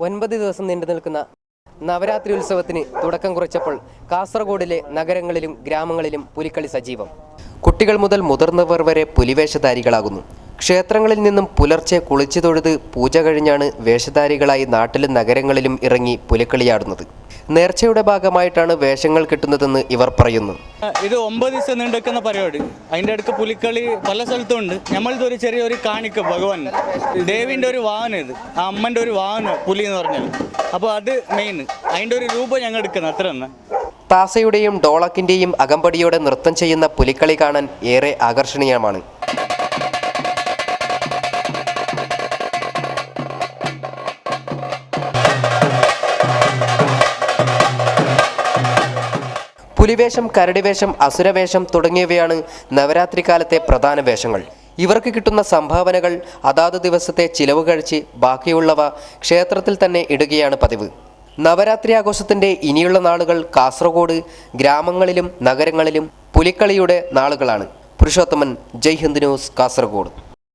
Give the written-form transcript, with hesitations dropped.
9 ദിവസം നീണ്ടു നിൽക്കുന്ന നവരാത്രി ഉത്സവത്തിന് തുടക്കം കുറിച്ചപ്പോൾ കാസർഗോഡിലെ നഗരങ്ങളിലും ഗ്രാമങ്ങളിലും പുലിക്കളി സജീവം. കുട്ടികൾ മുതൽ മുതിർന്നവർ വരെ പുലിവേഷധാരികളാകുന്നു. ക്ഷേത്രങ്ങളിൽ നിന്നും പുലർച്ചെ കുളിച്ചു തൊഴുത് പൂജ കഴിഞ്ഞാണ് വേഷധാരികളായി നാട്ടിലും നഗരങ്ങളിലും ഇറങ്ങി പുലിക്കളിയാടുന്നത്. നേർച്ചയുടെ ഭാഗമായിട്ടാണ് വേഷങ്ങൾ കിട്ടുന്നതെന്ന് ഇവർ പറയുന്നു. ഇത് 9 ദിവസം നീണ്ടുനിൽക്കുന്ന പരിപാടി. അതിൻ്റെ അടുക്ക് പുലിക്കളി പല സ്ഥലത്തും ഉണ്ട്. നമ്മളിതൊരു ചെറിയൊരു കാണിക്ക ഭഗവാൻ ദേവിൻ്റെ ഒരു വാഹനം, ഇത് ആ അമ്മൻ്റെ ഒരു വാഹനം പുലി എന്ന് പറഞ്ഞാൽ. അപ്പോൾ അത് മെയിൻ, അതിൻ്റെ ഒരു രൂപം ഞങ്ങൾ എടുക്കുന്നത് അത്ര തന്നെ. താസയുടെയും ഡോളക്കിൻ്റെയും അകമ്പടിയോടെ നൃത്തം ചെയ്യുന്ന പുലിക്കളി കാണാൻ ഏറെ ആകർഷണീയമാണ്. പുലിവേഷം, കരടിവേഷം, അസുരവേഷം തുടങ്ങിയവയാണ് നവരാത്രി കാലത്തെ പ്രധാന വേഷങ്ങൾ. ഇവർക്ക് കിട്ടുന്ന സംഭാവനകൾ അതാത് ദിവസത്തെ ചിലവ് കഴിച്ച് ബാക്കിയുള്ളവ ക്ഷേത്രത്തിൽ തന്നെ ഇടുകയാണ് പതിവ്. നവരാത്രി ആഘോഷത്തിൻ്റെ ഇനിയുള്ള നാളുകൾ കാസർഗോഡ് ഗ്രാമങ്ങളിലും നഗരങ്ങളിലും പുലിക്കളിയുടെ നാളുകളാണ്. പുരുഷോത്തമൻ, ജയ് ഹിന്ദ് ന്യൂസ്, കാസർഗോഡ്.